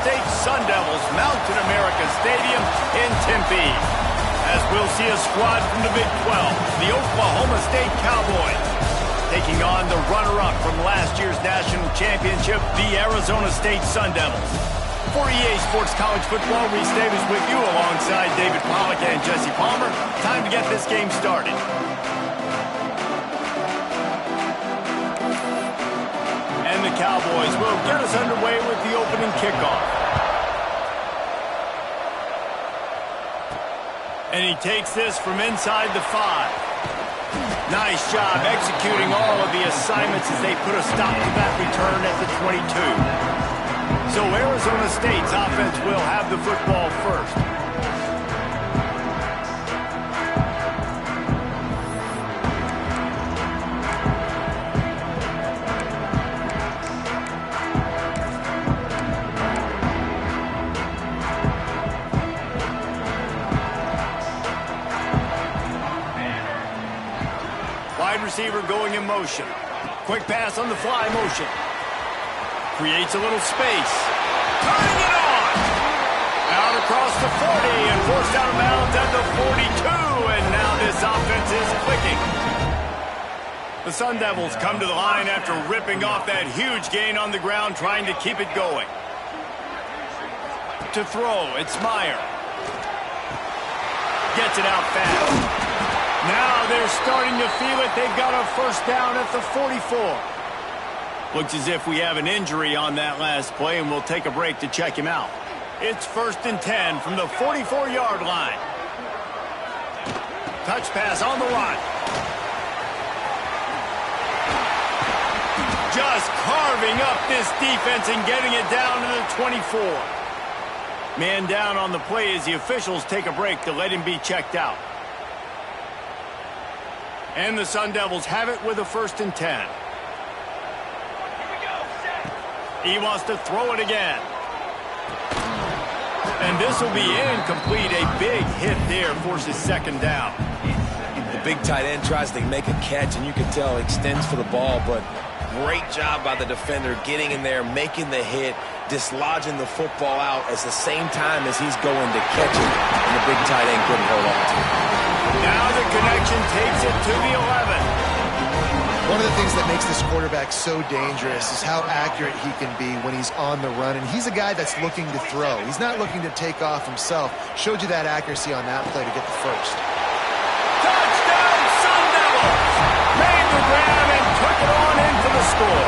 State Sun Devils mount in America Stadium in Tempe, as we'll see a squad from the Big 12, the Oklahoma State Cowboys, taking on the runner-up from last year's national championship, the Arizona State Sun Devils. For EA Sports College Football, Reese Davis with you alongside David Pollack and Jesse Palmer. Time to get this game started. And the Cowboys will get us underway with the opening kickoff. And he takes this from inside the 5. Nice job executing all of the assignments as they put a stop to that return at the 22. So Arizona State's offense will have the football first. Wide receiver going in motion. Quick pass on the fly motion. Creates a little space. Turning it on! Out across the 40 and forced out of bounds at the 42. And now this offense is clicking. The Sun Devils come to the line after ripping off that huge gain on the ground, trying to keep it going. To throw, it's Meyer. Gets it out fast. Now they're starting to feel it. They've got a first down at the 44. Looks as if we have an injury on that last play, and we'll take a break to check him out. It's 1st and 10 from the 44-yard line. Touch pass on the run. Just carving up this defense and getting it down to the 24. Man down on the play as the officials take a break to let him be checked out. And the Sun Devils have it with a 1st and 10. He wants to throw it again. And this will be incomplete. A big hit there forces 2nd down. The big tight end tries to make a catch, and you can tell he extends for the ball, but great job by the defender getting in there, making the hit, dislodging the football out at the same time as he's going to catch it, and the big tight end couldn't hold on to it. Now the connection takes it to the 11. One of the things that makes this quarterback so dangerous is how accurate he can be when he's on the run. And he's a guy that's looking to throw. He's not looking to take off himself. Showed you that accuracy on that play to get the first. Touchdown, Sun Devils! Made the grab and took it on in for the score.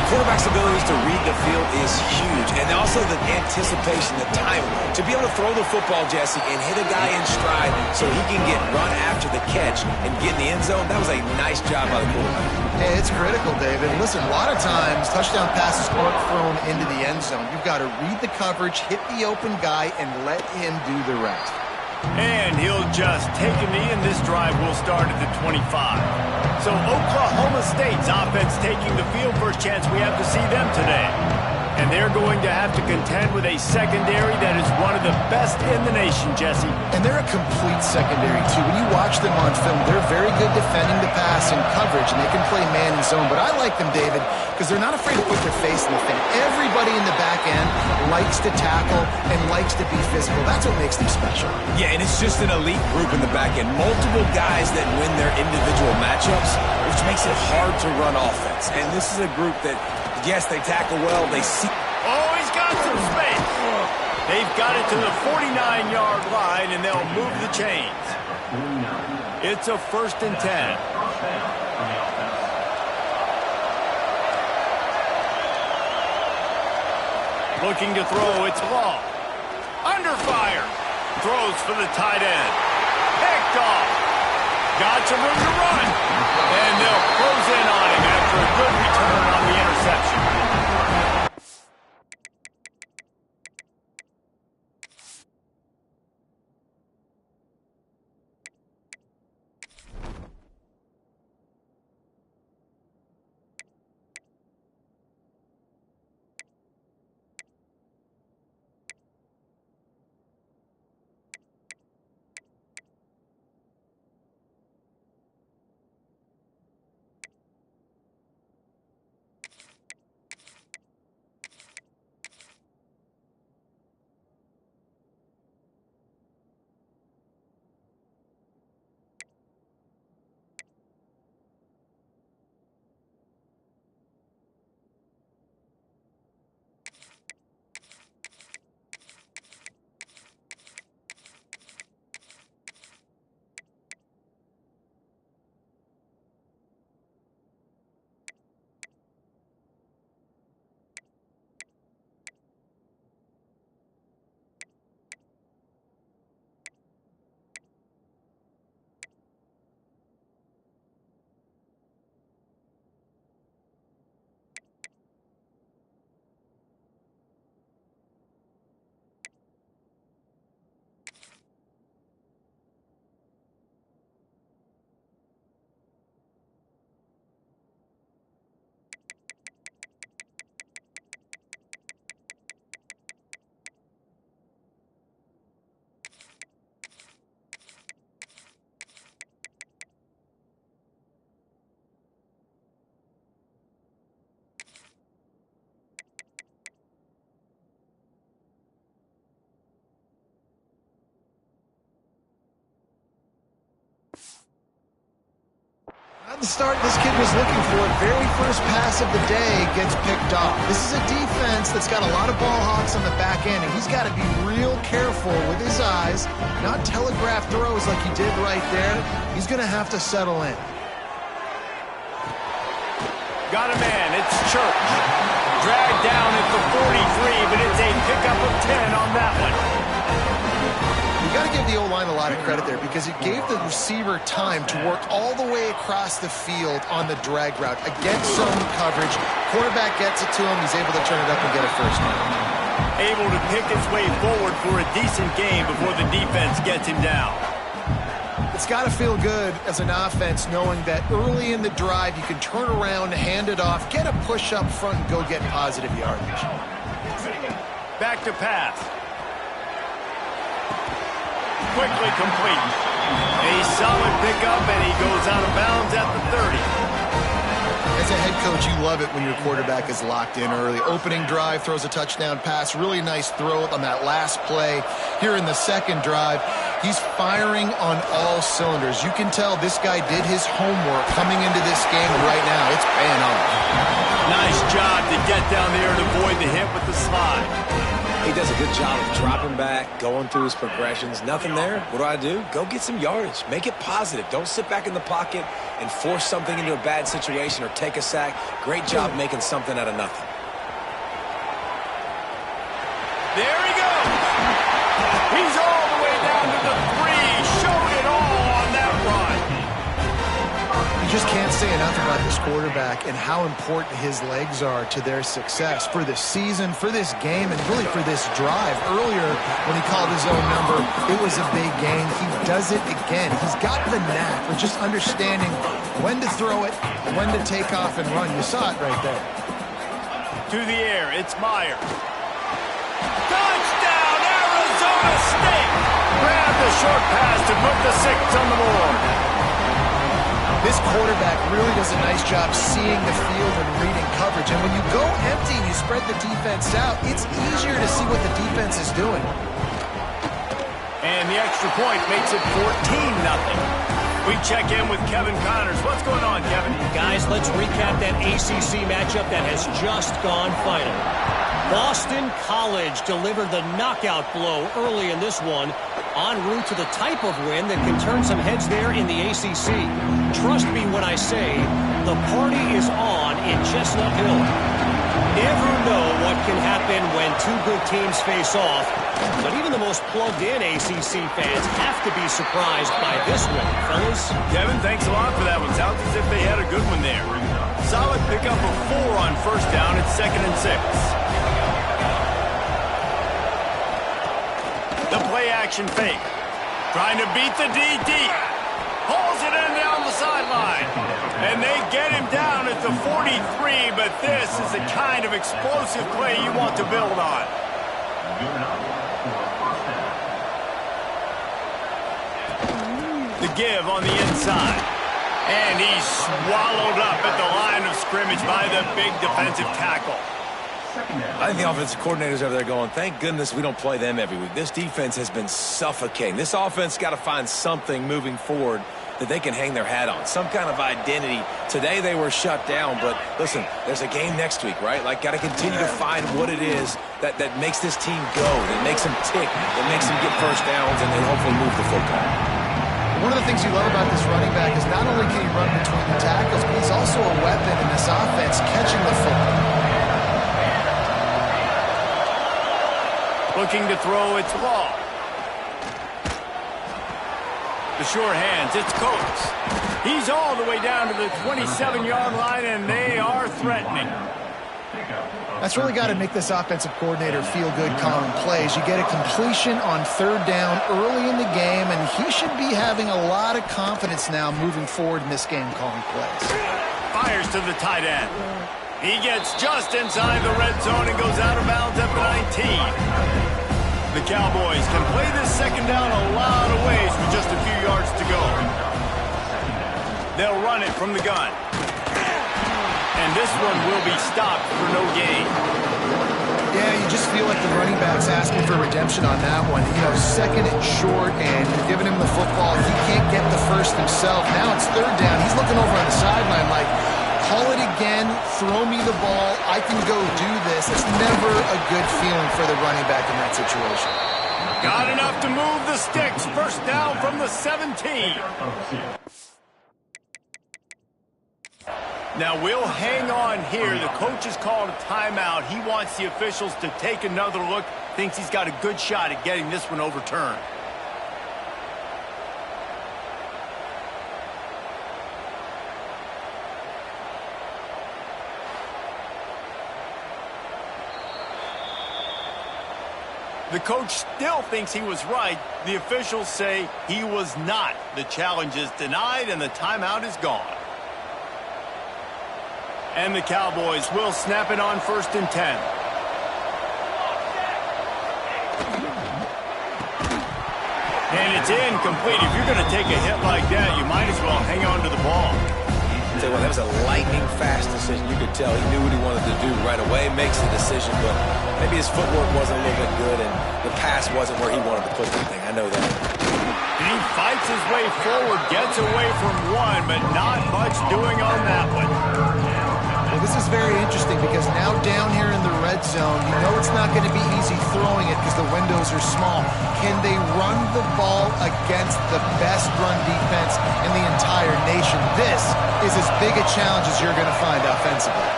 Quarterback's abilities to read the field is huge, and also the anticipation, the time to be able to throw the football, Jesse, and hit a guy in stride so he can get run after the catch and get in the end zone. That was a nice job by the quarterback. Hey, it's critical, David. Listen, a lot of times touchdown passes aren't thrown into the end zone. You've got to read the coverage, hit the open guy, and let him do the rest. And he'll just take a knee, and this drive will start at the 25. So Oklahoma State's offense taking the field. First chance we have to see them today. And they're going to have to contend with a secondary that is one of the best in the nation, Jesse. And they're a complete secondary, too. When you watch them on film, they're very good defending the pass and coverage, and they can play man and zone. But I like them, David, because they're not afraid to put their face in the thing. Everybody in the back end likes to tackle and likes to be physical. That's what makes them special. Yeah, and it's just an elite group in the back end. Multiple guys that win their individual matchups, which makes it hard to run offense. And this is a group that, yes, they tackle well. They see. Oh, he's got some space. They've got it to the 49-yard line, and they'll move the chains. It's a 1st and 10. Looking to throw, it's Law. Under fire. Throws for the tight end. Picked off. Got some room to run. And they'll close in on him after a good return on the interception. Not the start this kid was looking for. Very first pass of the day gets picked off. This is a defense that's got a lot of ball hawks on the back end, and he's got to be real careful with his eyes, not telegraph throws like he did right there. He's going to have to settle in. Got a man, it's Church. Dragged down at the 43, but it's a pickup of 10 on that one. You got to give the O-line a lot of credit there because it gave the receiver time to work all the way across the field on the drag route against zone coverage. Quarterback gets it to him. He's able to turn it up and get a first down. Able to pick his way forward for a decent game before the defense gets him down. It's got to feel good as an offense knowing that early in the drive you can turn around, hand it off, get a push up front, and go get positive yardage. Back to pass. Quickly complete. A solid pickup, and he goes out of bounds at the 30. As a head coach, you love it when your quarterback is locked in early. Opening drive, throws a touchdown pass. Really nice throw on that last play. Here in the second drive, he's firing on all cylinders. You can tell this guy did his homework coming into this game, and right now it's paying off. Nice job to get down there and avoid the hit with the slide. He does a good job of dropping back, going through his progressions. Nothing there. What do? Go get some yardage. Make it positive. Don't sit back in the pocket and force something into a bad situation or take a sack. Great job making something out of nothing. There he goes. He's all the way down to the 3. Showed it all on that run. You just can't say enough about this quarterback and how important his legs are to their success for this season, for this game, and really for this drive. Earlier, when he called his own number, it was a big gain. He does it again. He's got the knack for just understanding when to throw it, when to take off and run. You saw it right there. To the air, it's Myers. Touchdown, Arizona State! Grab the short pass to put the 6 on the board. This quarterback really does a nice job seeing the field and reading coverage. And when you go empty and you spread the defense out, it's easier to see what the defense is doing. And the extra point makes it 14-0. We check in with Kevin Connors. What's going on, Kevin? Guys, let's recap that ACC matchup that has just gone final. Boston College delivered the knockout blow early in this one, en route to the type of win that can turn some heads there in the ACC. Trust me when I say the party is on in Chestnut Hill. Never know what can happen when two good teams face off, but even the most plugged-in ACC fans have to be surprised by this one, fellas. Kevin, thanks a lot for that one. Sounds as if they had a good one there. Solid pickup of 4 on first down at 2nd and 6. The play-action fake. Trying to beat the DD. Pulls it in down the sideline. And they get him down at the 43, but this is the kind of explosive play you want to build on. The give on the inside. And he's swallowed up at the line of scrimmage by the big defensive tackle. I think the offensive coordinators over there going, thank goodness we don't play them every week. This defense has been suffocating. This offense got to find something moving forward that they can hang their hat on, some kind of identity. Today they were shut down, but listen, there's a game next week, right? Like, got to continue to find what it is that makes this team go, that makes them tick, that makes them get first downs, and then hopefully move the football. One of the things you love about this running back is not only can he run between the tackles, but he's also a weapon in this offense catching the football. Looking to throw, it's Law. The sure hands, it's Coates. He's all the way down to the 27-yard line, and they are threatening. That's really got to make this offensive coordinator feel good calling plays. You get a completion on 3rd down early in the game, and he should be having a lot of confidence now moving forward in this game calling plays. Fires to the tight end. He gets just inside the red zone and goes out of bounds at the 19. The Cowboys can play this 2nd down a lot of ways with just a few yards to go. They'll run it from the gun. And this one will be stopped for no gain. Yeah, you just feel like the running back's asking for redemption on that one. You know, second and short, and you're giving him the football. He can't get the first himself. Now it's third down. He's looking over on the sideline like, call it again, throw me the ball, I can go do this. It's never a good feeling for the running back in that situation. Got enough to move the sticks. First down from the 17. Now we'll hang on here. The coach has called a timeout. He wants the officials to take another look. Thinks he's got a good shot at getting this one overturned. The coach still thinks he was right. The officials say he was not. The challenge is denied and the timeout is gone. And the Cowboys will snap it on 1st and 10. And it's incomplete. If you're going to take a hit like that, you might as well hang on to the ball. Tell you what, that was a lightning-fast decision. You could tell he knew what he wanted to do right away, makes the decision, but maybe his footwork wasn't a little bit good, and the pass wasn't where he wanted to put the thing. I know that. He fights his way forward, gets away from one, but not much doing on that one. Well, this is very interesting because now down here in the red zone, you know it's not going to be easy throwing it because the windows are small. Can they run the ball against the best run defense in the entire nation? This is as big a challenge as you're going to find offensively.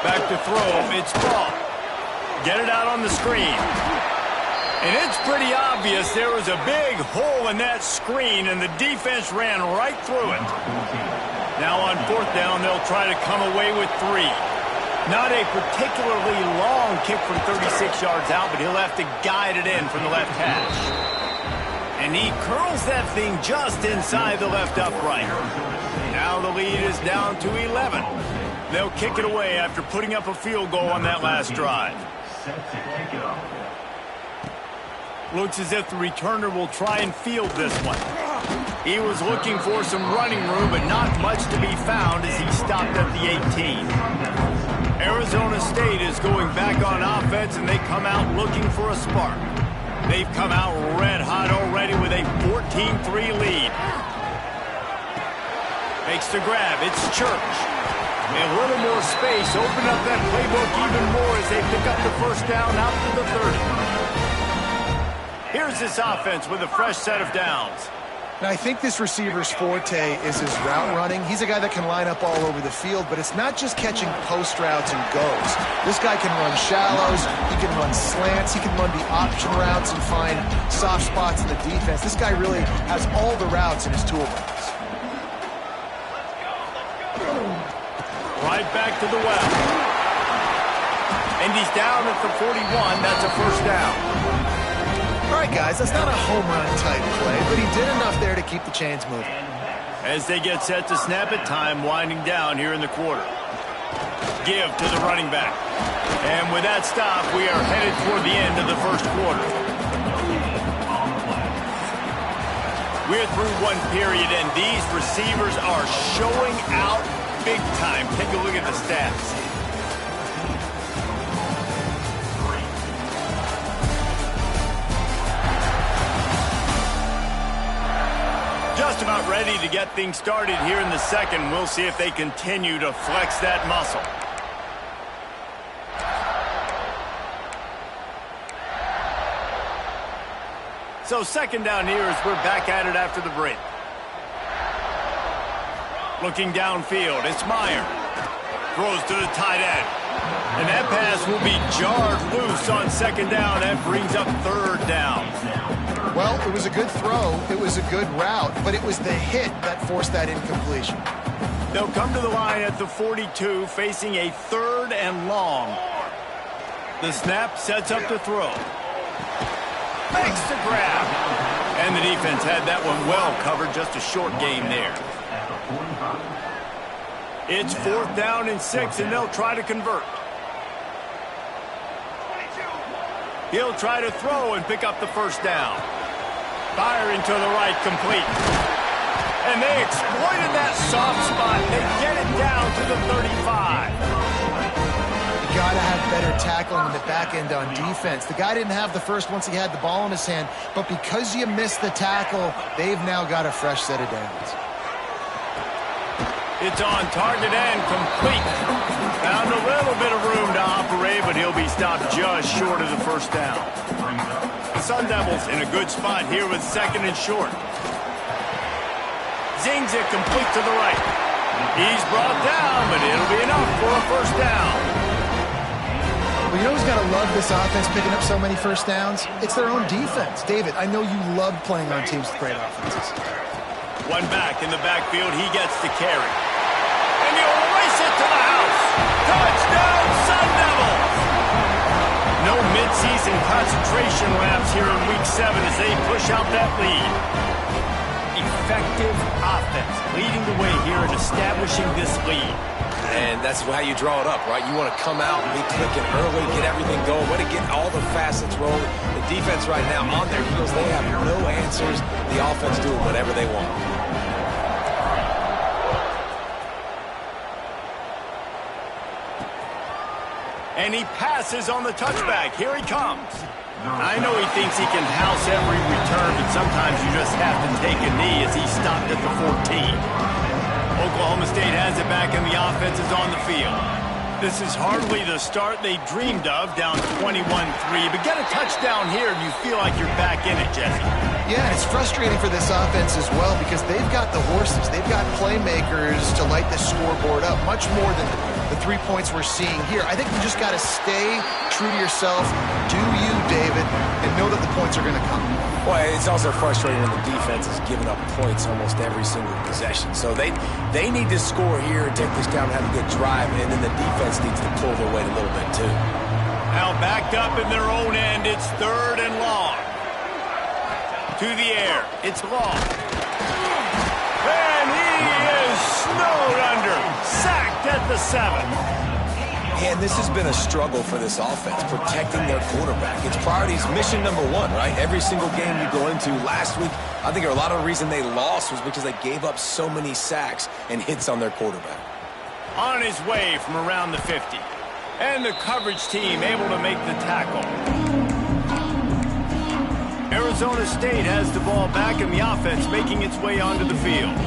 Back to throw, it's ball. Get it out on the screen. And it's pretty obvious there was a big hole in that screen, and the defense ran right through it. Now on 4th down, they'll try to come away with 3. Not a particularly long kick from 36 yards out, but he'll have to guide it in from the left hash. And he curls that thing just inside the left upright. Now the lead is down to 11. They'll kick it away after putting up a field goal on that last drive. Looks as if the returner will try and field this one. He was looking for some running room, but not much to be found as he stopped at the 18. Arizona State is going back on offense, and they come out looking for a spark. They've come out red hot already with a 14-3 lead. Makes the grab. It's Church. And a little more space. Open up that playbook even more as they pick up the first down out to the 30. Here's this offense with a fresh set of downs. Now, I think this receiver's forte is his route running. He's a guy that can line up all over the field, but it's not just catching post routes and goes. This guy can run shallows, he can run slants, he can run the option routes and find soft spots in the defense. This guy really has all the routes in his toolbox. Right back to the well. And he's down at the 41. That's a first down. All right, guys, that's not a home run type play, but he did enough there to keep the chains moving. As they get set to snap it, time winding down here in the quarter. Give to the running back. And with that stop, we are headed toward the end of the first quarter. We're through one period, and these receivers are showing out big time. Take a look at the stats. Just about ready to get things started here in the second. We'll see if they continue to flex that muscle. So second down here as we're back at it after the break. Looking downfield, it's Meyer. Throws to the tight end. And that pass will be jarred loose on second down. That brings up third down. Well, it was a good throw, it was a good route, but it was the hit that forced that incompletion. They'll come to the line at the 42, facing a 3rd and long. The snap sets up to throw. Makes the grab. And the defense had that one well covered, just a short game there. It's 4th down and 6, and they'll try to convert. He'll try to throw and pick up the first down. Firing to the right, complete. And they exploited that soft spot. They get it down to the 35. You gotta have better tackling in the back end on defense. The guy didn't have the first once he had the ball in his hand, but because you missed the tackle, they've now got a fresh set of downs. It's on target and complete. Found a little bit of room to operate, but he'll be stopped just short of the first down. The Sun Devils in a good spot here with second and short. Zings it complete to the right. He's brought down, but it'll be enough for a first down. Well, you know who's got to love this offense picking up so many first downs? It's their own defense. David, I know you love playing on teams with great offenses. One back in the backfield, he gets to carry. And he'll race it to the house. Touchdown, Sun Devils! No midseason concentration laps here in Week 7 as they push out that lead. Effective offense leading the way here and establishing this lead. And that's how you draw it up, right? You want to come out and be clicking early, get everything going, want to get all the facets rolling. The defense right now on their heels, they have no answers. The offense doing whatever they want. And he passes on the touchback. Here he comes. I know he thinks he can house every return, but sometimes you just have to take a knee as he stopped at the 14. Oklahoma State has it back and the offense is on the field. This is hardly the start they dreamed of, down 21-3, but get a touchdown here and you feel like you're back in it, Jesse. Yeah, it's frustrating for this offense as well because they've got the horses. They've got playmakers to light the scoreboard up, much more than the 3 points we're seeing here. I think you just got to stay true to yourself, do you, David, and know that the points are going to come. Well, it's also frustrating when the defense is giving up points almost every single possession. So they need to score here and take this down and have a good drive, and then the defense needs to pull their weight a little bit too. Now backed up in their own end, it's third and long. To the air, it's long. And he is snowed under, sacked at the 7. And this has been a struggle for this offense, protecting their quarterback. It's priorities, mission number one, right? Every single game you go into. Last week, I think a lot of the reason they lost was because they gave up so many sacks and hits on their quarterback. On his way from around the 50. And the coverage team able to make the tackle. Arizona State has the ball back and the offense making its way onto the field.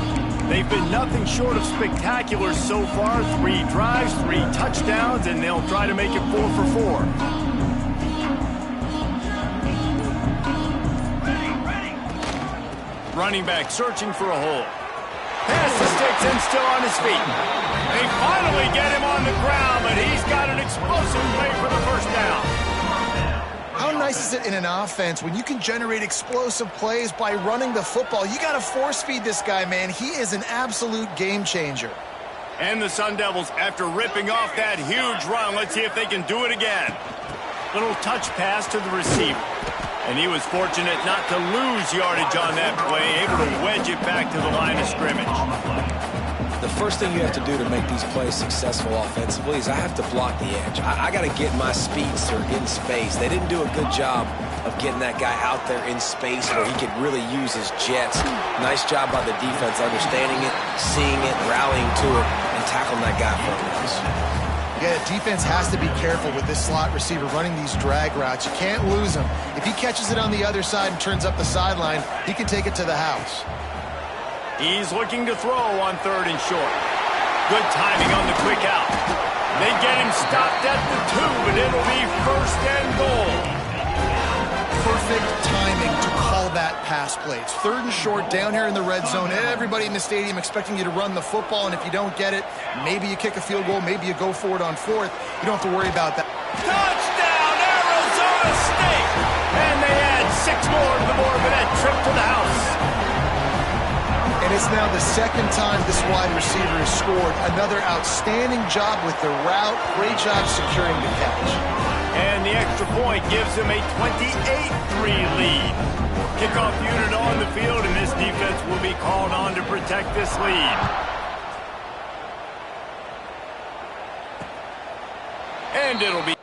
They've been nothing short of spectacular so far. 3 drives, 3 touchdowns, and they'll try to make it 4 for 4. Running back searching for a hole. Pass the sticks and still on his feet. They finally get him on the ground, but he's got an explosive play for the first down. How nice is it in an offense when you can generate explosive plays by running the football? You got to force feed this guy, man. He is an absolute game changer. And the Sun Devils, after ripping off that huge run, let's see if they can do it again. Little touch pass to the receiver. And he was fortunate not to lose yardage on that play, able to wedge it back to the line of scrimmage. The first thing you have to do to make these plays successful offensively is I have to block the edge. I got to get my speedster in space. They didn't do a good job of getting that guy out there in space where he could really use his jets. Nice job by the defense understanding it, seeing it, rallying to it, and tackling that guy for a loss. Yeah, defense has to be careful with this slot receiver running these drag routes. You can't lose him. If he catches it on the other side and turns up the sideline, he can take it to the house. He's looking to throw on 3rd and short. Good timing on the quick out. They get him stopped at the 2, but it'll be 1st and goal. Perfect timing to call that pass play. It's 3rd and short down here in the red zone. Everybody in the stadium expecting you to run the football, and if you don't get it, maybe you kick a field goal, maybe you go for it on 4th. You don't have to worry about that. Touchdown, Arizona State! And they add 6 more to the board with that trip to the house. And it's now the 2nd time this wide receiver has scored. Another outstanding job with the route. Great job securing the catch. And the extra point gives them a 28-3 lead. Kickoff unit on the field, and this defense will be called on to protect this lead. And it'll be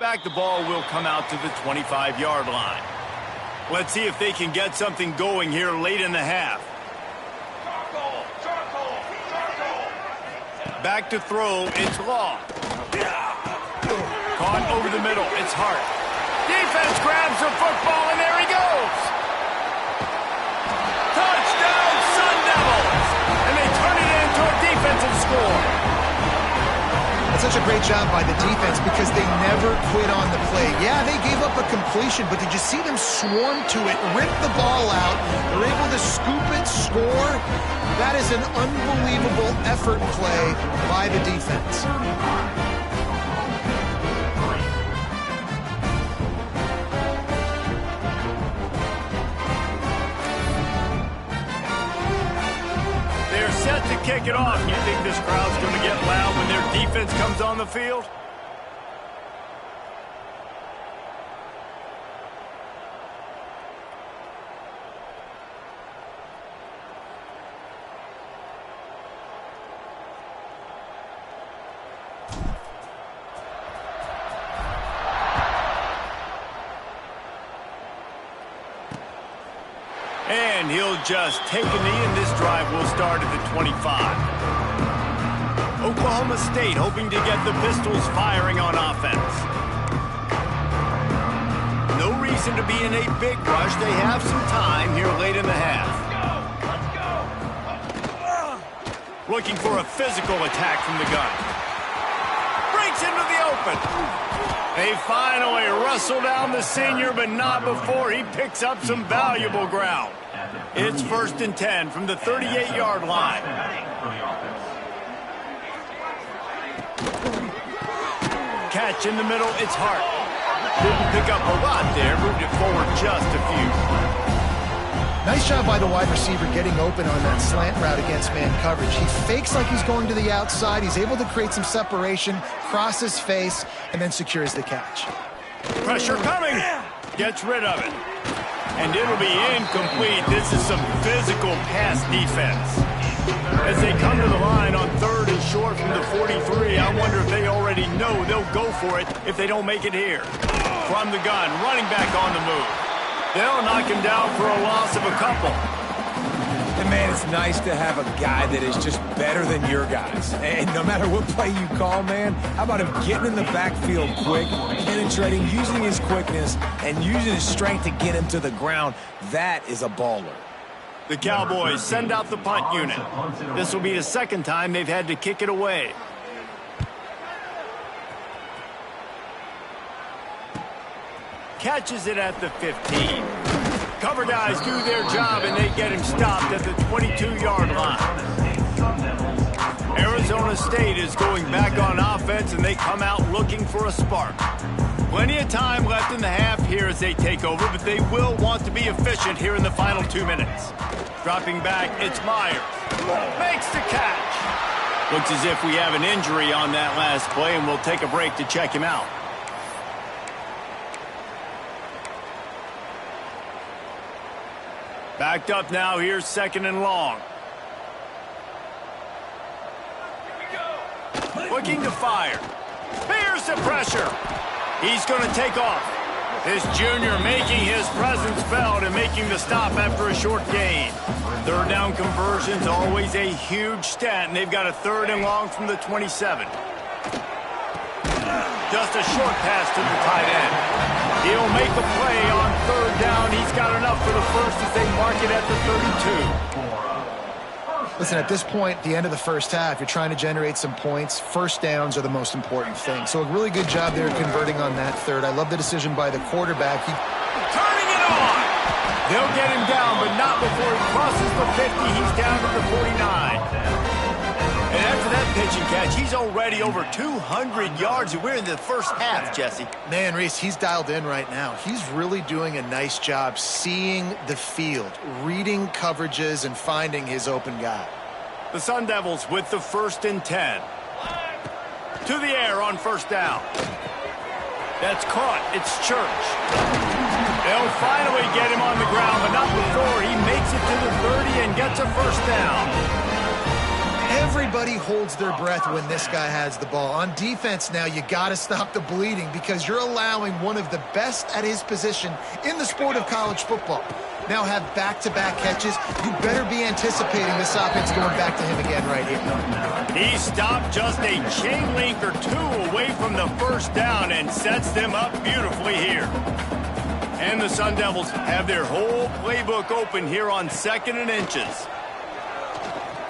Back, the ball will come out to the 25-yard line. Let's see if they can get something going here late in the half. Back to throw, it's Law. Caught over the middle, it's Hart. Defense grabs the football, and there he goes. Touchdown, Sun Devils! And they turn it into a defensive score. That's such a great job by the defense because they never quit on the play. Yeah, they gave up a completion, but did you see them swarm to it, rip the ball out? They're able to scoop it, score. That is an unbelievable effort play by the defense. They're set to kick it off. You think this crowd's going to get loud when their defense comes on the field? And he'll just take a knee, and this drive will start at the 25. Oklahoma State hoping to get the Pistols firing on offense. No reason to be in a big rush. They have some time here late in the half. Looking for a physical attack from the gun. Breaks into the open. They finally wrestle down the senior, but not before he picks up some valuable ground. It's 1st and 10 from the 38-yard line. Catch in the middle, it's Hart. Didn't pick up a lot there, moved it forward just a few. Nice job by the wide receiver getting open on that slant route against man coverage. He fakes like he's going to the outside. He's able to create some separation, cross his face, and then secures the catch. Pressure coming. Gets rid of it. And it'll be incomplete. This is some physical pass defense. As they come to the line on 3rd and short from the 43, I wonder if they already know they'll go for it if they don't make it here. From the gun, running back on the move. They'll knock him down for a loss of a couple. And, man, it's nice to have a guy that is just better than your guys. And no matter what play you call, man, how about him getting in the backfield quick, penetrating, using his quickness, and using his strength to get him to the ground? That is a baller. The Cowboys send out the punt unit. This will be the second time they've had to kick it away. Catches it at the 15. Cover guys do their job, and they get him stopped at the 22-yard line. Arizona State is going back on offense, and they come out looking for a spark. Plenty of time left in the half here as they take over, but they will want to be efficient here in the final 2 minutes. Dropping back, it's Myers. Makes the catch. Looks as if we have an injury on that last play, and we'll take a break to check him out. Backed up now, here's 2nd and long. Looking to fire. Here's the pressure. He's going to take off. This junior making his presence felt and making the stop after a short gain. 3rd down conversion's always a huge stat, and they've got a 3rd and long from the 27. Just a short pass to the tight end. He'll make a play on 3rd down. He's got enough for the first as they mark it at the 32. Listen, at this point, the end of the first half, you're trying to generate some points. First downs are the most important thing. So a really good job there converting on that 3rd. I love the decision by the quarterback. Turning it on! They'll get him down, but not before he crosses the 50. He's down to the 49. And after that pitch and catch, he's already over 200 yards, and we're in the first half, Jesse. Man, Reese, he's dialed in right now. He's really doing a nice job seeing the field, reading coverages, and finding his open guy. The Sun Devils with the 1st and 10. To the air on 1st down. That's caught. It's Church. They'll finally get him on the ground, but not before he makes it to the 30 and gets a 1st down. Everybody holds their breath when this guy has the ball. On defense now, you got to stop the bleeding because you're allowing one of the best at his position in the sport of college football. Now have back-to-back catches. You better be anticipating this offense going back to him again right here. He stopped just a chain link or two away from the first down and sets them up beautifully here. And the Sun Devils have their whole playbook open here on 2nd and inches.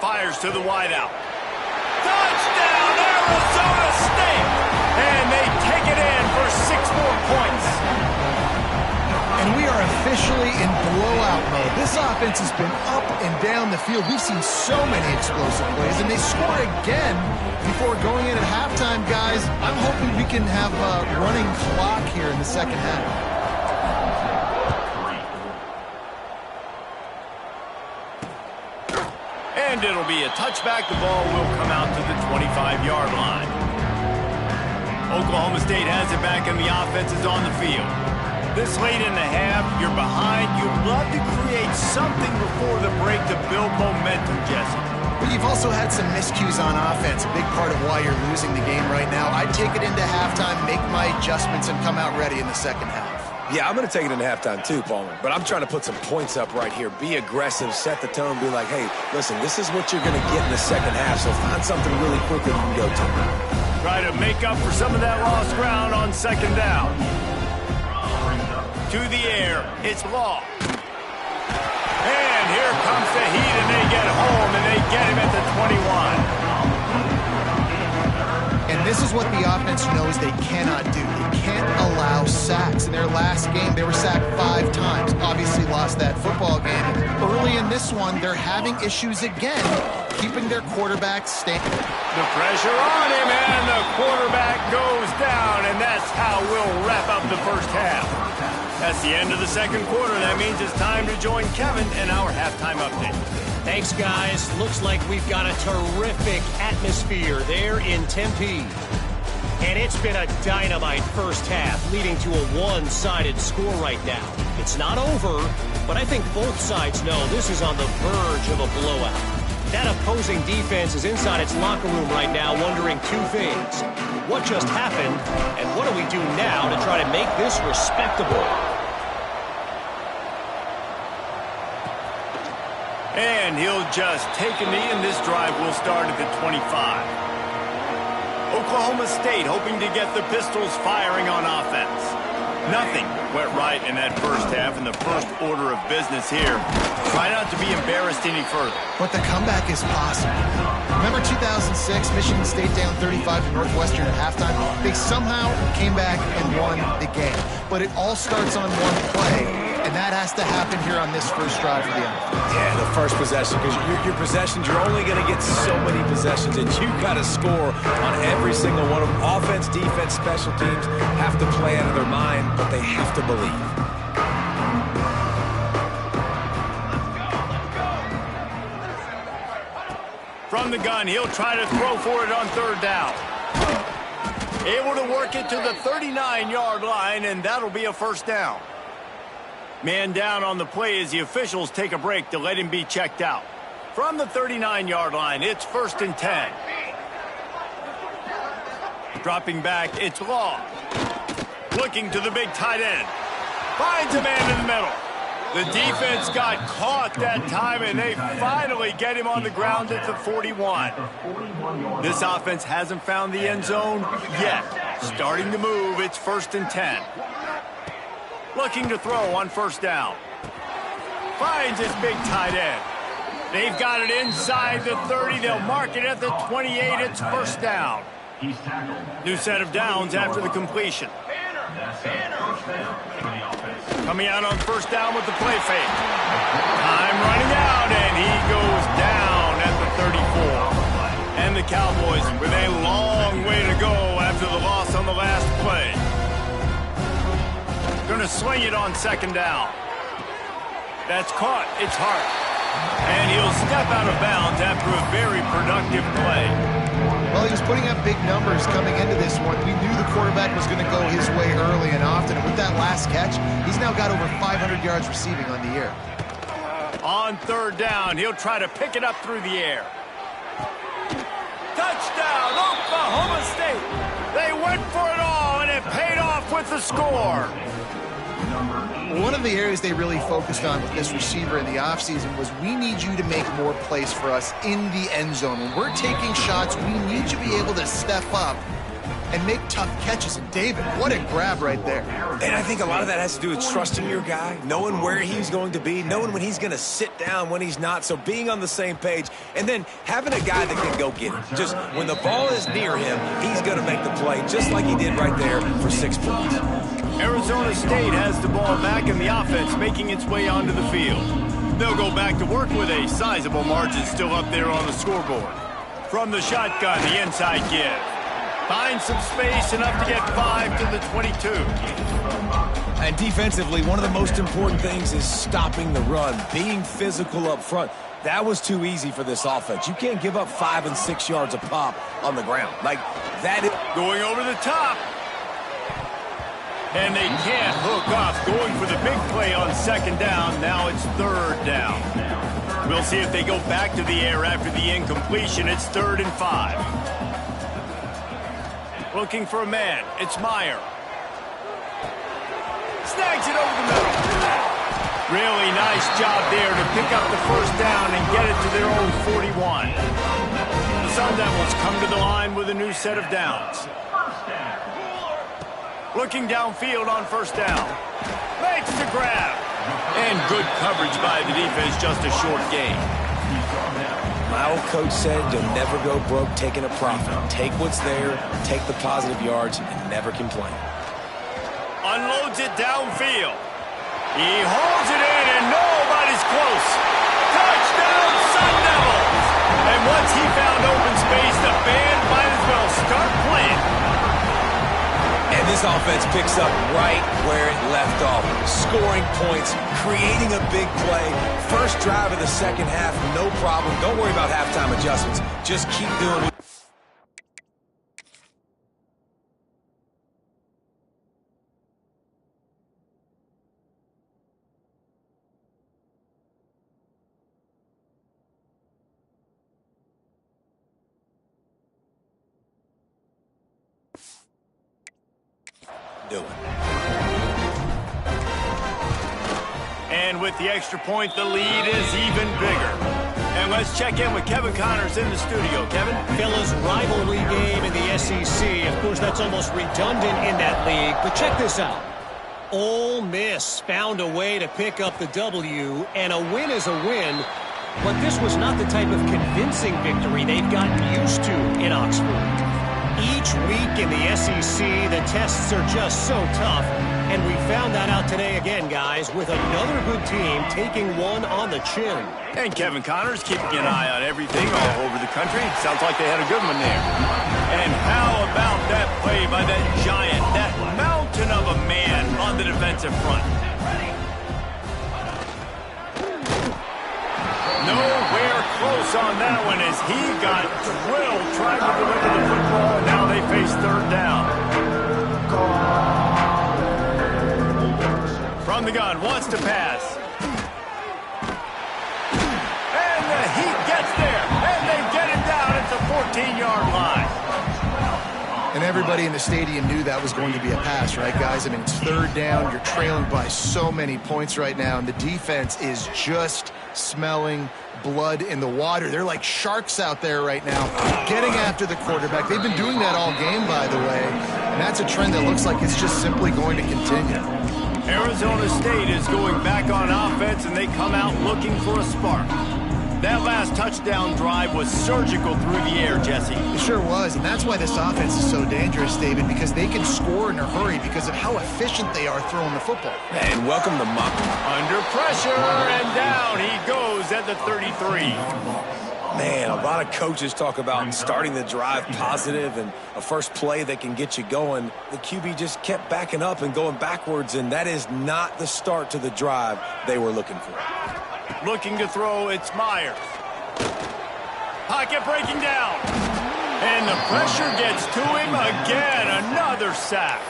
Fires to the wideout. Touchdown, Arizona State! And they take it in for 6 more points. And we are officially in blowout mode. This offense has been up and down the field. We've seen so many explosive plays, and they score again before going in at halftime, guys. I'm hoping we can have a running clock here in the second half. And it'll be a touchback. The ball will come out to the 25-yard line. Oklahoma State has it back, and the offense is on the field. This late in the half, you're behind. You'd love to create something before the break to build momentum, Jesse. But you've also had some miscues on offense, a big part of why you're losing the game right now. I'd take it into halftime, make my adjustments, and come out ready in the second half. Yeah, I'm going to take it into halftime too, Palmer. But I'm trying to put some points up right here. Be aggressive, set the tone, be like, hey, listen, this is what you're going to get in the second half, so find something really quick that you can go to. Try to make up for some of that lost ground on 2nd down. To the air, it's Law. And here comes the heat, and they get home, and they get him at the 21. And this is what the offense knows they cannot do. They can't allow sacks. In their last game, they were sacked 5 times. Obviously lost that football game. Early in this one, they're having issues again, keeping their quarterback standing. The pressure on him, and the quarterback goes down, and that's how we'll wrap up the first half. That's the end of the second quarter. That means it's time to join Kevin in our halftime update. Thanks, guys. Looks like we've got a terrific atmosphere there in Tempe. And it's been a dynamite first half, leading to a one-sided score right now. It's not over, but I think both sides know this is on the verge of a blowout. That opposing defense is inside its locker room right now wondering 2 things. What just happened, and what do we do now to try to make this respectable? And he'll just take a knee, and this drive will start at the 25. Oklahoma State hoping to get the Pistols firing on offense. Nothing went right in that first half, and the first order of business here. Try not to be embarrassed any further. But the comeback is possible. Remember 2006, Michigan State down 35 to Northwestern at halftime? They somehow came back and won the game. But it all starts on one play, and that has to happen here on this first drive for the offense. Yeah, the first possession, because your possessions, you're only going to get so many possessions, and you've got to score on every single one of them. Offense, defense, special teams have to play out of their mind, but they have to believe. From the gun, he'll try to throw for it on 3rd down. Able to work it to the 39-yard line, and that'll be a first down. Man down on the play as the officials take a break to let him be checked out. From the 39-yard line, it's 1st and 10. Dropping back, it's Law. Looking to the big tight end. Finds a man in the middle. The defense got caught that time, and they finally get him on the ground at the 41. This offense hasn't found the end zone yet. Starting to move, it's 1st and 10. Looking to throw on 1st down. Finds his big tight end. They've got it inside the 30. They'll mark it at the 28. It's 1st down. New set of downs after the completion. Coming out on 1st down with the play fake. Time running out, and he goes down at the 34. And the Cowboys with a long way to go after the loss on the last play. Going to swing it on 2nd down. That's caught. It's Hart. And he'll step out of bounds after a very productive play. Well, he was putting up big numbers coming into this one. We knew the quarterback was going to go his way early and often. And with that last catch, he's now got over 500 yards receiving on the year. On 3rd down, he'll try to pick it up through the air. Oklahoma State. They went for it all, and it paid off with the score. One of the areas they really focused on with this receiver in the offseason was we need you to make more plays for us in the end zone. When we're taking shots, we need you to be able to step up and make tough catches. And David, what a grab right there. And I think a lot of that has to do with trusting your guy, knowing where he's going to be, knowing when he's going to sit down, when he's not. So being on the same page, and then having a guy that can go get it. Just when the ball is near him, he's going to make the play, just like he did right there for 6 points. Arizona State has the ball back in the offense, making its way onto the field. They'll go back to work with a sizable margin still up there on the scoreboard. From the shotgun, the inside give. Finds some space, enough to get 5 to the 22. And defensively, one of the most important things is stopping the run, being physical up front. That was too easy for this offense. You can't give up 5 and 6 yards a pop on the ground. Like, that is... Going over the top. And they can't hook up. Going for the big play on second down. Now it's third down. We'll see if they go back to the air after the incompletion. It's 3rd and 5. Looking for a man. It's Meyer. Snags it over the middle. Really nice job there to pick up the first down and get it to their own 41. The Sun Devils come to the line with a new set of downs. Looking downfield on first down. Makes the grab. And good coverage by the defense, just a short gain. My old coach said you'll never go broke taking a profit. Take what's there, take the positive yards, and never complain. Unloads it downfield. He holds it in, and nobody's close. Touchdown, Sun Devils! And once he found open space, the band might as well start playing. And this offense picks up right where it left off. Scoring points, creating a big play. First drive of the second half, no problem. Don't worry about halftime adjustments. Just keep doing it. And with the extra point, the lead is even bigger. And let's check in with Kevin Connors in the studio. Kevin? Fellas, rivalry game in the SEC. Of course, that's almost redundant in that league. But check this out. Ole Miss found a way to pick up the W, and a win is a win. But this was not the type of convincing victory they've gotten used to in Oxford. Each week in the SEC, the tests are just so tough. And we found that out today again, guys, with another good team taking one on the chin. And Kevin Connors keeping an eye on everything all over the country. Sounds like they had a good one there. And how about that play by that giant, that mountain of a man on the defensive front? Nowhere close on that one as he got drilled trying to deliver the football. Now they face third down. From the gun, wants to pass. And he gets there, and they get him down at the 14-yard line. And everybody in the stadium knew that was going to be a pass, right, guys? I mean, it's third down. You're trailing by so many points right now, and the defense is just smelling blood in the water. They're like sharks out there right now, getting after the quarterback. They've been doing that all game, by the way, and that's a trend that looks like it's just simply going to continue. Arizona State is going back on offense, and they come out looking for a spark. That last touchdown drive was surgical through the air, Jesse. It sure was, and that's why this offense is so dangerous, David, because they can score in a hurry because of how efficient they are throwing the football. And welcome to Muck. Under pressure, and down he goes at the 33. Man, a lot of coaches talk about starting the drive positive and a first play that can get you going. The QB just kept backing up and going backwards, and that is not the start to the drive they were looking for. Looking to throw, it's Myers. Pocket breaking down. And the pressure gets to him again. Another sack.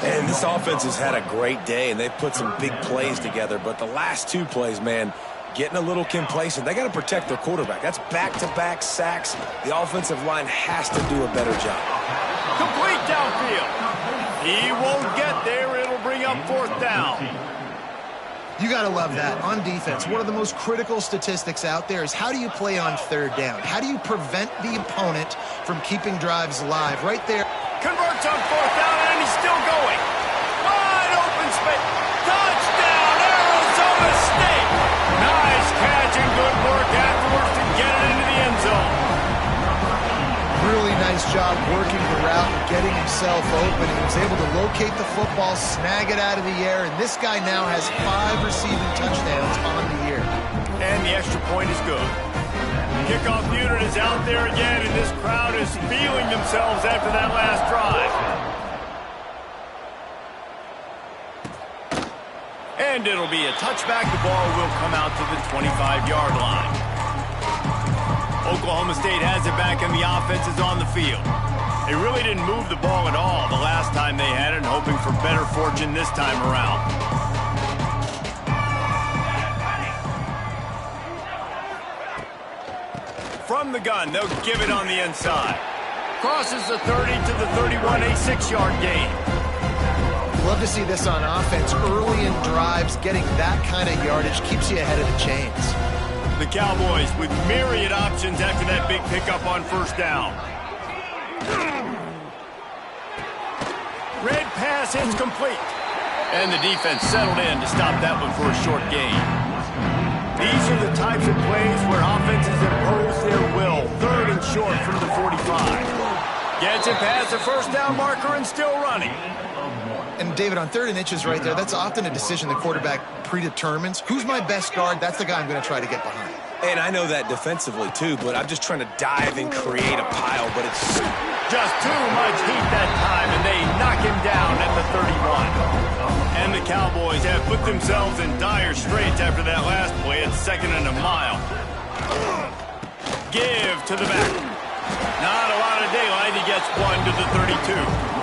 And this offense has had a great day, and they've put some big plays together. But the last two plays, man, getting a little complacent. They got to protect their quarterback. That's back-to-back sacks. The offensive line has to do a better job. Complete downfield. He won't get there. It'll bring up 4th down. You got to love that. On defense, one of the most critical statistics out there is how do you play on 3rd down? How do you prevent the opponent from keeping drives alive? Right there. Converts on 4th down, and he's still going. Wide open space. Touchdown, Arizona State. Nice catch and good work afterwards to get it into the end zone. Really nice job working the route and getting himself open. He was able to locate the football, snag it out of the air, and this guy now has 5 receiving touchdowns on the year. And the extra point is good. Kickoff unit is out there again, and this crowd is feeling themselves after that last drive. And it'll be a touchback. The ball will come out to the 25-yard line. Oklahoma State has it back, and the offense is on the field. They really didn't move the ball at all the last time they had it, and hoping for better fortune this time around. From the gun, they'll give it on the inside. Crosses the 30 to the 31, a 6-yard gain. Love to see this on offense. Early in drives, getting that kind of yardage keeps you ahead of the chains. The Cowboys with myriad options after that big pickup on 1st down. Red pass is complete. And the defense settled in to stop that one for a short gain. These are the types of plays where offenses impose their will. 3rd and short from the 45. Gets it past the 1st down marker and still running. And David, on 3rd and inches right there, that's often a decision the quarterback predetermines. Who's my best guard? That's the guy I'm going to try to get behind. And I know that defensively, too, but I'm just trying to dive and create a pile, but it's just too much heat that time, and they knock him down at the 31. And the Cowboys have put themselves in dire straits after that last play at 2nd and a mile. Give to the back. Not a lot of daylight. He gets 1 to the 32.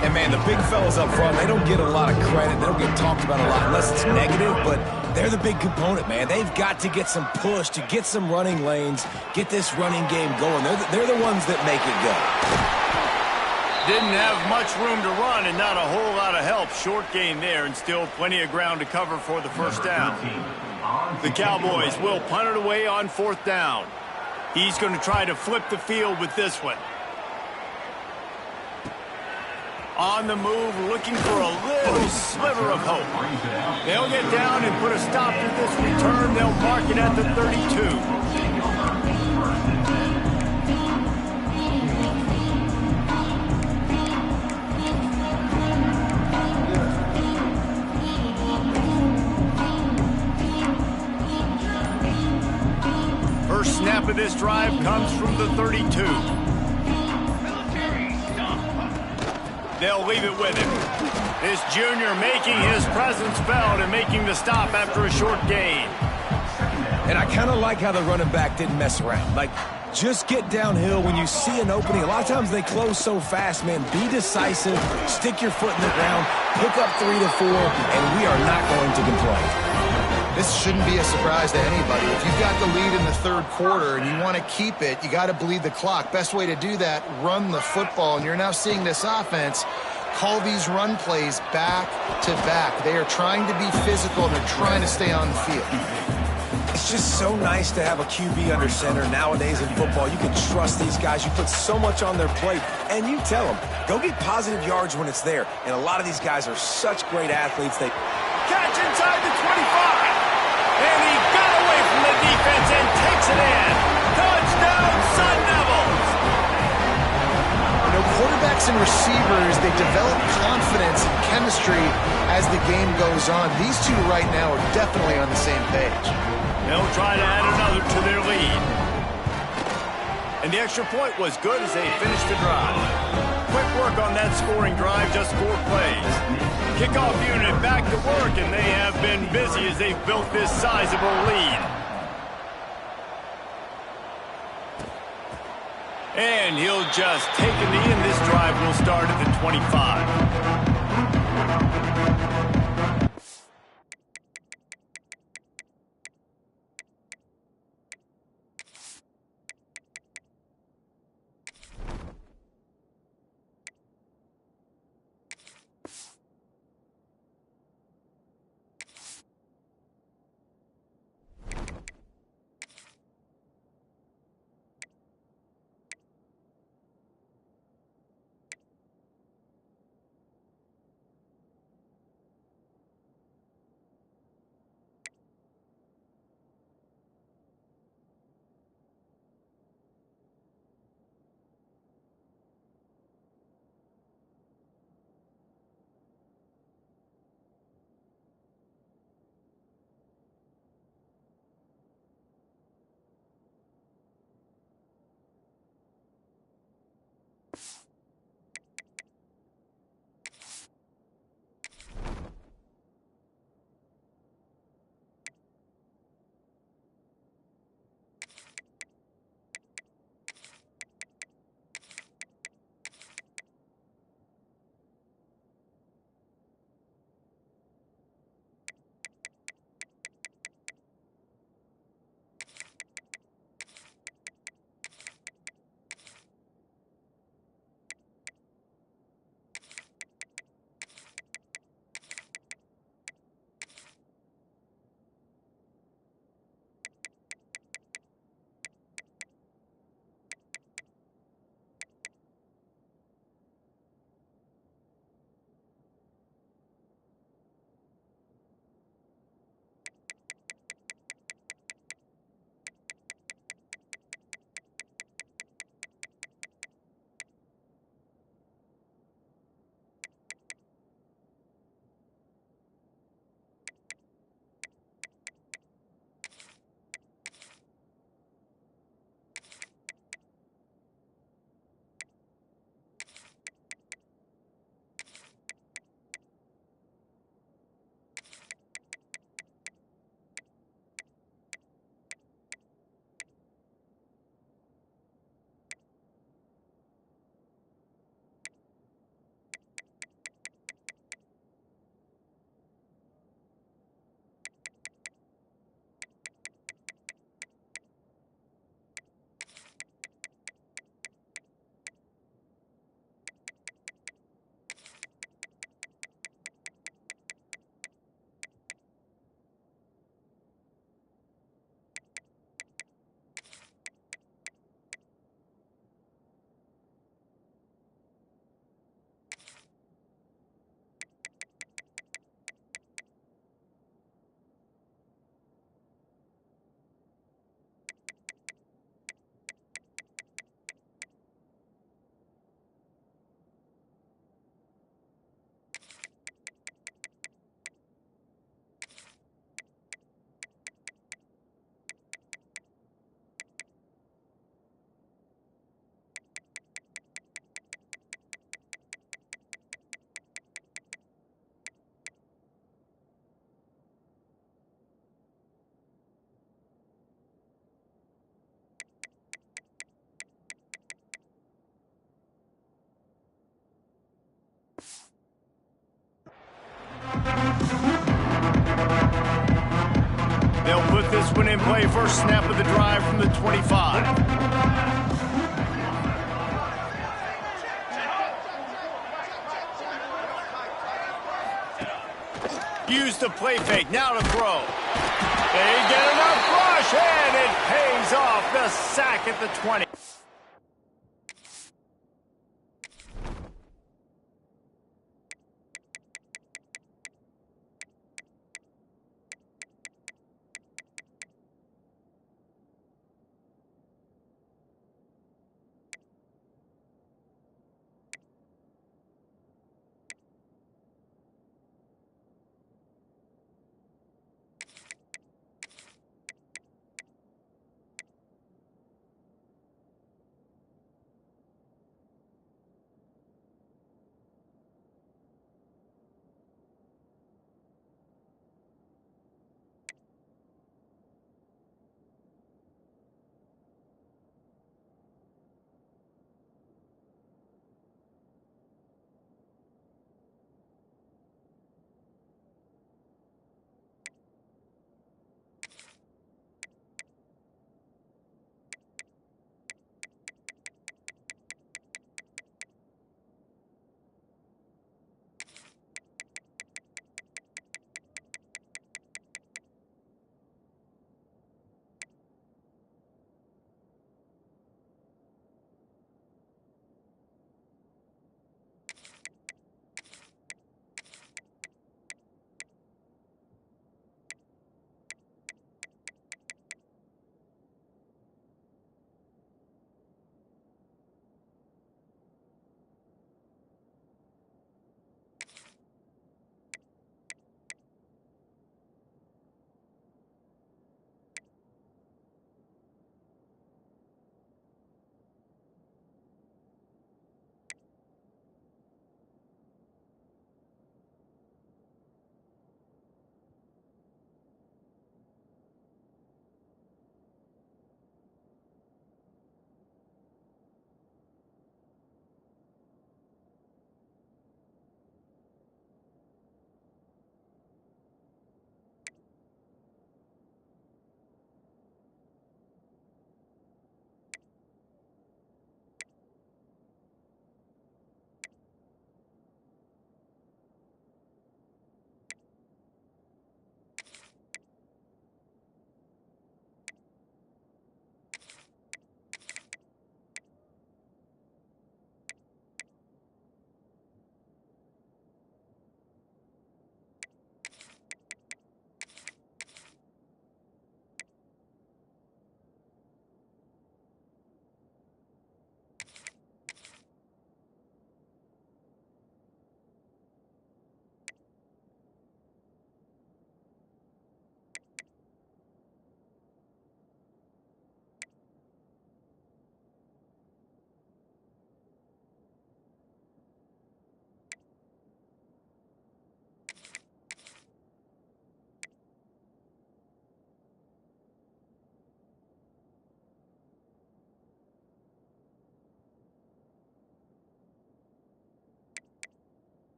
And, man, the big fellas up front, they don't get a lot of credit. They don't get talked about a lot unless it's negative, but they're the big component, man. They've got to get some push, to get some running lanes, get this running game going. They're the ones that make it go. Didn't have much room to run and not a whole lot of help. Short gain there and still plenty of ground to cover for the 1st down. The Cowboys will punt it away on 4th down. He's going to try to flip the field with this one. On the move, looking for a little sliver of hope. They'll get down and put a stop to this return. They'll mark it at the 32. First snap of this drive comes from the 32. They'll leave it with him. This junior making his presence felt and making the stop after a short gain. And I kind of like how the running back didn't mess around. Like, just get downhill when you see an opening. A lot of times they close so fast, man. Be decisive, stick your foot in the ground, pick up 3 to 4, and we are not going to complain. This shouldn't be a surprise to anybody. If you've got the lead in the 3rd quarter and you want to keep it, you got to bleed the clock. Best way to do that, run the football. And you're now seeing this offense call these run plays back to back. They are trying to be physical, and they're trying to stay on the field. It's just so nice to have a QB under center nowadays in football. You can trust these guys. You put so much on their plate, and you tell them, go get positive yards when it's there. And a lot of these guys are such great athletes. They catch inside the 25. And he got away from the defense and takes it in. Touchdown, Sun Devils. You know, quarterbacks and receivers, they develop confidence and chemistry as the game goes on. These two right now are definitely on the same page. They'll try to add another to their lead. And the extra point was good as they finished the drive. Quick work on that scoring drive, just 4 plays. Kickoff unit back to work, and they have been busy as they've built this sizable lead. And he'll just take a knee, and this drive will start at the 25. They'll put this one in play first snap of the drive from the 25. Use the play fake, now to throw. They get enough rush, and it pays off. The sack at the 20.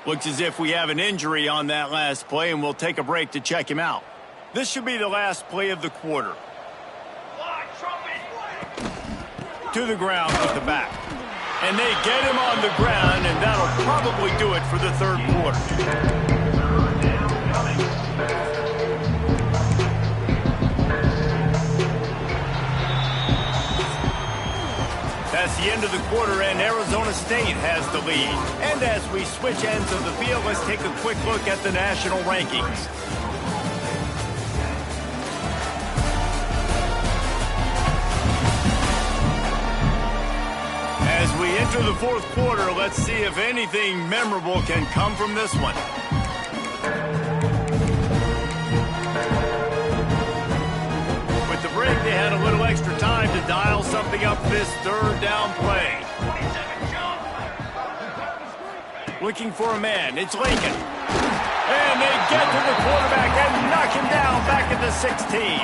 Looks as if we have an injury on that last play, and we'll take a break to check him out. This should be the last play of the quarter. To the ground with the back. And they get him on the ground, and that'll probably do it for the third quarter. That's the end of the quarter, and Arizona State has the lead. And as we switch ends of the field, let's take a quick look at the national rankings. As we enter the fourth quarter, let's see if anything memorable can come from this one. With the break, they had a little extra time to dial something up this third down play. Looking for a man. It's Lincoln. And they get to the quarterback and knock him down back at the 16.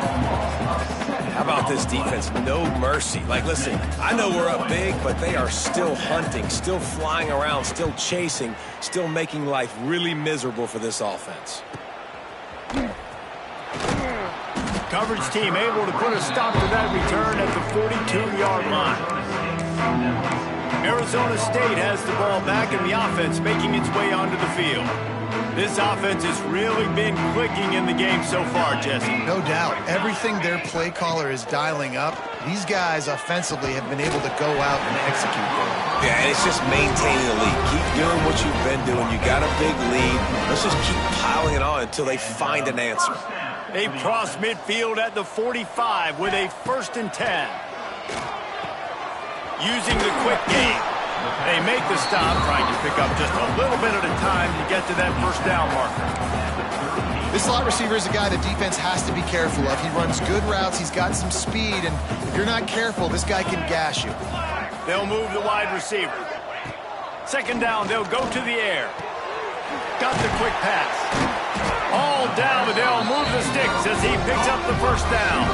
How about this defense? No mercy. Like, listen, I know we're up big, but they are still hunting, still flying around, still chasing, still making life really miserable for this offense. Coverage team able to put a stop to that return at the 42-yard line. Arizona State has the ball back in the offense, making its way onto the field. This offense has really been clicking in the game so far, Jesse. No doubt. Everything their play caller is dialing up, these guys offensively have been able to go out and execute. Yeah, and it's just maintaining the lead. Keep doing what you've been doing. You got a big lead. Let's just keep piling it on until they find an answer. They cross midfield at the 45 with a 1st and 10. Using the quick game. They make the stop, trying to pick up just a little bit at a time to get to that first down marker. This slot receiver is a guy the defense has to be careful of. He runs good routes. He's got some speed, and if you're not careful, this guy can gash you. They'll move the wide receiver. 2nd down, they'll go to the air. Got the quick pass. All down, but they'll move the sticks as he picks up the first down.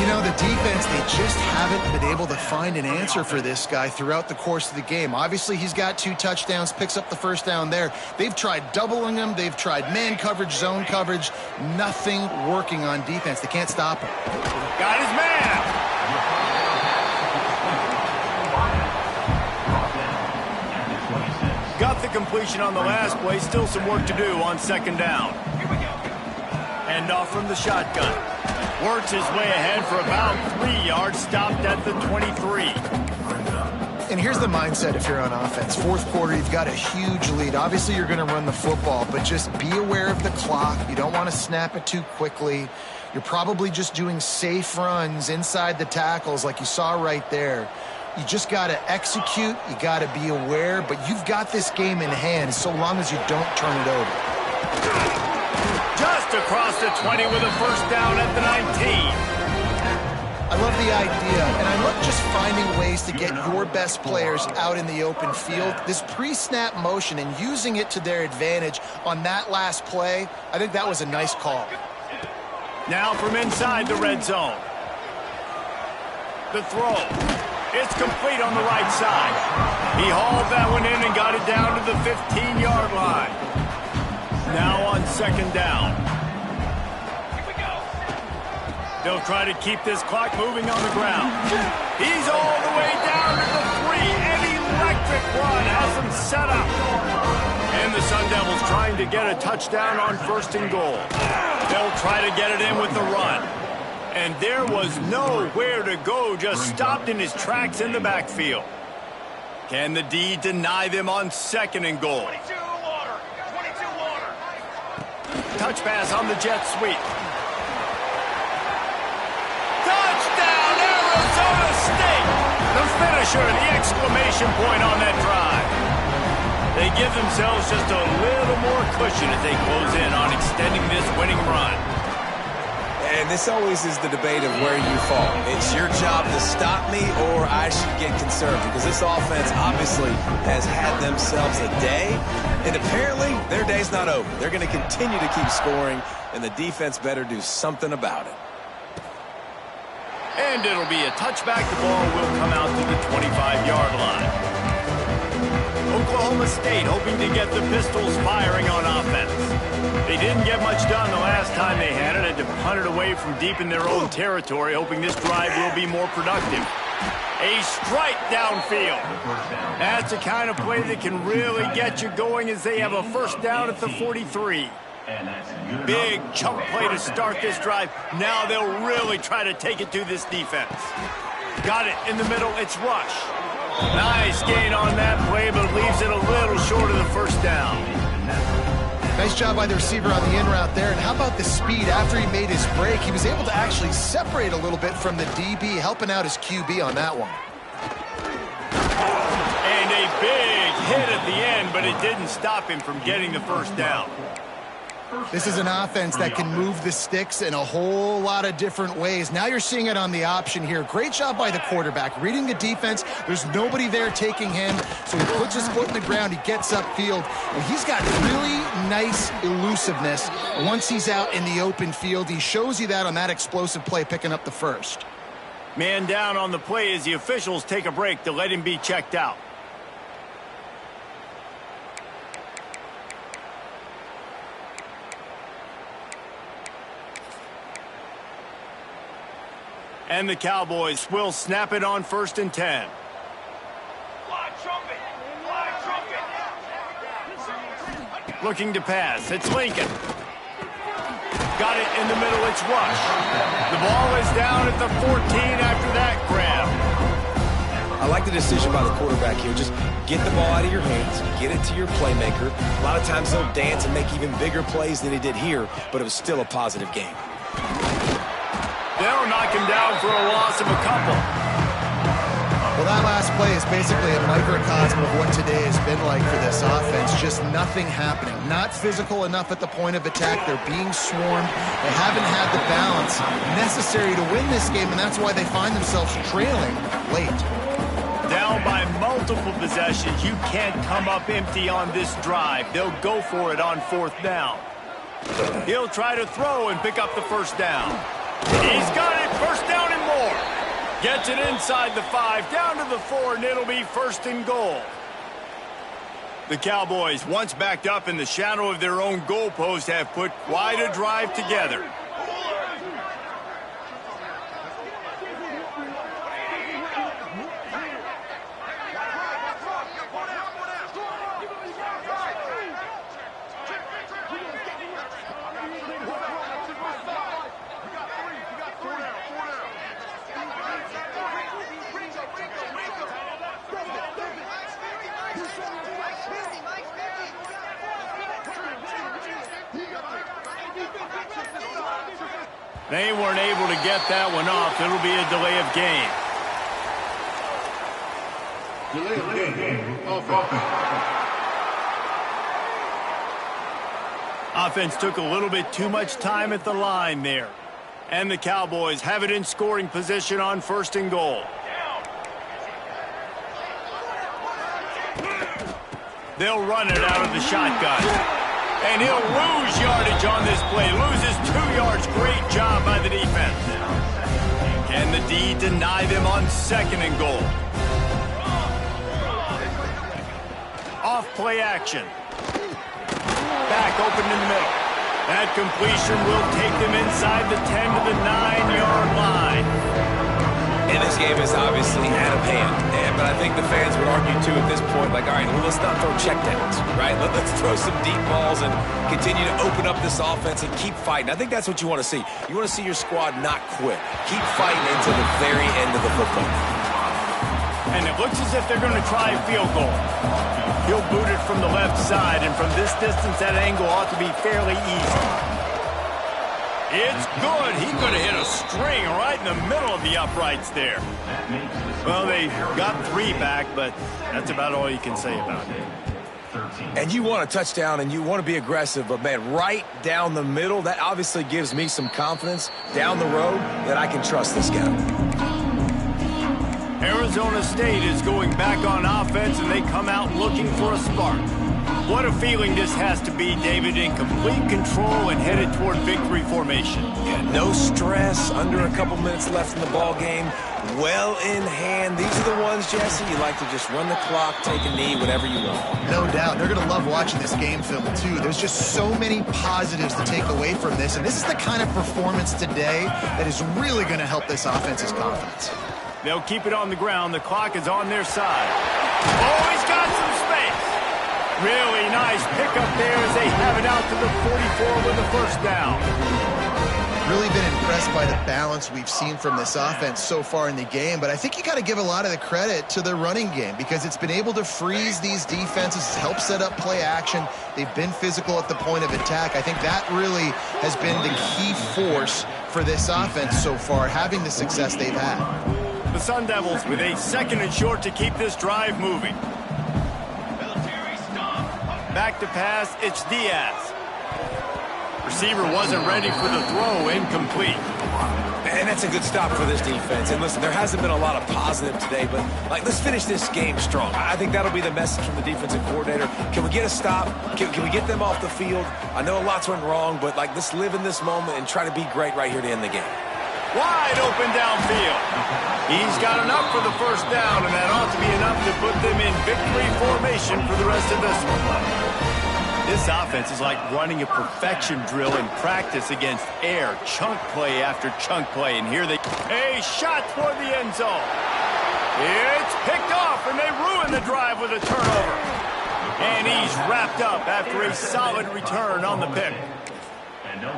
You know, the defense, they just haven't been able to find an answer for this guy throughout the course of the game. Obviously, he's got 2 touchdowns, picks up the first down there. They've tried doubling him. They've tried man coverage, zone coverage. Nothing working on defense. They can't stop him. Got his man. Got the completion on the last play. Still some work to do on 2nd down. Hand off from the shotgun. Works his way ahead for about 3 yards, stopped at the 23. And here's the mindset if you're on offense. 4th quarter, you've got a huge lead. Obviously, you're going to run the football, but just be aware of the clock. You don't want to snap it too quickly. You're probably just doing safe runs inside the tackles like you saw right there. You just got to execute. You got to be aware, but you've got this game in hand so long as you don't turn it over. Just across the 20 with a 1st down at the 19. I love the idea, and I love just finding ways to get your best players out in the open field. This pre-snap motion and using it to their advantage on that last play, I think that was a nice call. Now from inside the red zone. The throw. It's complete on the right side. He hauled that one in and got it down to the 15-yard line. Now on 2nd down. They'll try to keep this clock moving on the ground. He's all the way down to the 3. An electric run has him set up. And the Sun Devils trying to get a touchdown on 1st and goal. They'll try to get it in with the run. And there was nowhere to go, just stopped in his tracks in the backfield. Can the D deny them on 2nd and goal? Touch pass on the jet sweep. Touchdown, Arizona State! The finisher, the exclamation point on that drive. They give themselves just a little more cushion as they close in on extending this winning run. And this always is the debate of where you fall. It's your job to stop me or I should get conserved, because this offense obviously has had themselves a day, and apparently their day's not over. They're going to continue to keep scoring, and the defense better do something about it. And it'll be a touchback. The ball will come out to the 25-yard line. Oklahoma State hoping to get the Pistols firing on offense. They didn't get much done the last time they had it. Had to punt it away from deep in their own territory, hoping this drive will be more productive. A strike downfield. That's the kind of play that can really get you going as they have a first down at the 43. Big chunk play to start this drive. Now they'll really try to take it to this defense. Got it in the middle. It's Rush. Nice gain on that play, but leaves it a little short of the first down. Nice job by the receiver on the in route there. And how about the speed after he made his break? He was able to actually separate a little bit from the DB, helping out his QB on that one. And a big hit at the end, but it didn't stop him from getting the first down. This is an offense that can move the sticks in a whole lot of different ways. Now you're seeing it on the option here. Great job by the quarterback. Reading the defense, there's nobody there taking him, so he puts his foot in the ground, he gets upfield, and he's got really nice elusiveness. Once he's out in the open field, he shows you that on that explosive play, picking up the first. Man down on the play as the officials take a break to let him be checked out. And the Cowboys will snap it on 1st and 10. Looking to pass. It's Lincoln. Got it in the middle. It's Rush. The ball is down at the 14 after that grab. I like the decision by the quarterback here. Just get the ball out of your hands, get it to your playmaker. A lot of times they'll dance and make even bigger plays than he did here, but it was still a positive game. They'll knock him down for a loss of a couple. Well, that last play is basically a microcosm of what today has been like for this offense. Just nothing happening. Not physical enough at the point of attack. They're being swarmed. They haven't had the balance necessary to win this game, and that's why they find themselves trailing late. Down by multiple possessions. You can't come up empty on this drive. They'll go for it on 4th down. He'll try to throw and pick up the first down. He's got it. First down and more. Gets it inside the 5, down to the 4, and it'll be 1st and goal. The Cowboys, once backed up in the shadow of their own goalpost, have put quite a drive together. They weren't able to get that one off. It'll be a delay of game. Offense took a little bit too much time at the line there. And the Cowboys have it in scoring position on 1st and goal. They'll run it out of the shotgun. And he'll lose yardage on this play. Loses 2 yards. Great job by the defense. Can the D deny them on 2nd and goal? Off play action. Back open in the middle. That completion will take them inside the 10 to the 9-yard line. And this game is obviously out of hand. But I think the fans would argue, too, at this point, like, all right, well, let's not throw checkdowns, right? Let's throw some deep balls and continue to open up this offense and keep fighting. I think that's what you want to see. You want to see your squad not quit. Keep fighting until the very end of the football. And it looks as if they're going to try a field goal. He'll boot it from the left side, and from this distance, that angle ought to be fairly easy. It's good. He could have hit a string right in the middle of the uprights there. Well, they got 3 back, but that's about all you can say about it. And you want a touchdown, and you want to be aggressive, but, man, right down the middle, that obviously gives me some confidence down the road that I can trust this guy. Arizona State is going back on offense, and they come out looking for a spark. What a feeling this has to be, David, in complete control and headed toward victory formation. Yeah, no stress, under a couple minutes left in the ball game, well in hand. These are the ones, Jesse, you like to just run the clock, take a knee, whatever you want. No doubt. They're going to love watching this game film, too. There's just so many positives to take away from this, and this is the kind of performance today that is really going to help this offense's confidence. They'll keep it on the ground. The clock is on their side. Oh, he's got some space. Really nice pickup there as they have it out to the 44 with the first down. Really been impressed by the balance we've seen from this offense so far in the game, but I think you got to give a lot of the credit to the running game because it's been able to freeze these defenses, help set up play action. They've been physical at the point of attack. I think that really has been the key force for this offense so far, having the success they've had. The Sun Devils with a 2nd and short to keep this drive moving. Back to pass, it's Diaz. Receiver wasn't ready for the throw, incomplete. And that's a good stop for this defense. And listen, there hasn't been a lot of positive today, but let's finish this game strong. I think that'll be the message from the defensive coordinator. Can we get a stop? Can we get them off the field? I know lots went wrong, but let's live in this moment and try to be great right here to end the game. Wide open downfield. He's got enough for the first down, and that ought to be enough to put them in victory formation for the rest of this one. This offense is like running a perfection drill in practice against air, chunk play after chunk play. And here a shot toward the end zone. It's picked off, and they ruin the drive with a turnover. And he's wrapped up after a solid return on the pick.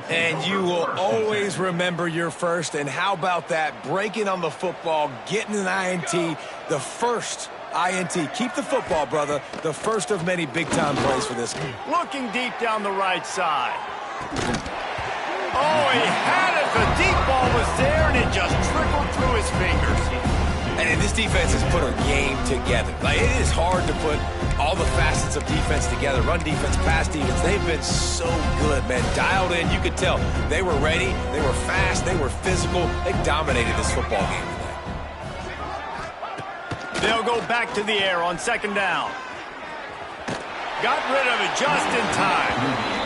And you will always remember your first. And how about that? Breaking on the football, getting an INT, the first INT. Keep the football, brother. The first of many big-time plays for this game. Looking deep down the right side. Oh, he had it. The deep ball was there, and it just trickled through his fingers. And this defense has put a game together. It is hard to put all the facets of defense together. Run defense, pass defense. They've been so good, man. Dialed in. You could tell they were ready. They were fast. They were physical. They dominated this football game today. They'll go back to the air on 2nd down. Got rid of it just in time.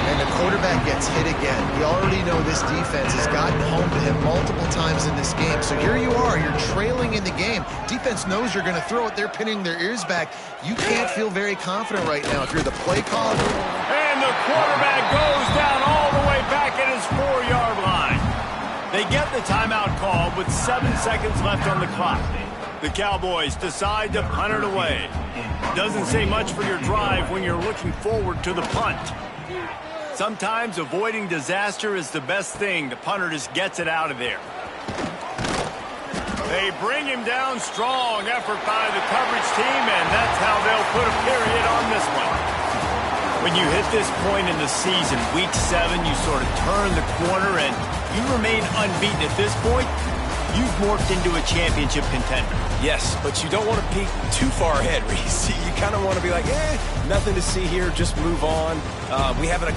And the quarterback gets hit again. We already know this defense has gotten home to him multiple times in this game. So here you are. You're trailing in the game. Defense knows you're going to throw it. They're pinning their ears back. You can't feel very confident right now if you're the play caller. And the quarterback goes down all the way back at his 4-yard line. They get the timeout called with 7 seconds left on the clock. The Cowboys decide to punt it away. Doesn't say much for your drive when you're looking forward to the punt. Sometimes avoiding disaster is the best thing. The punter just gets it out of there. They bring him down strong. Effort by the coverage team, and that's how they'll put a period on this one. When you hit this point in the season, week 7, you sort of turn the corner, and you remain unbeaten at this point. You've morphed into a championship contender. Yes, but you don't want to peek too far ahead, Reese. You kind of want to be like, nothing to see here, just move on. We haven't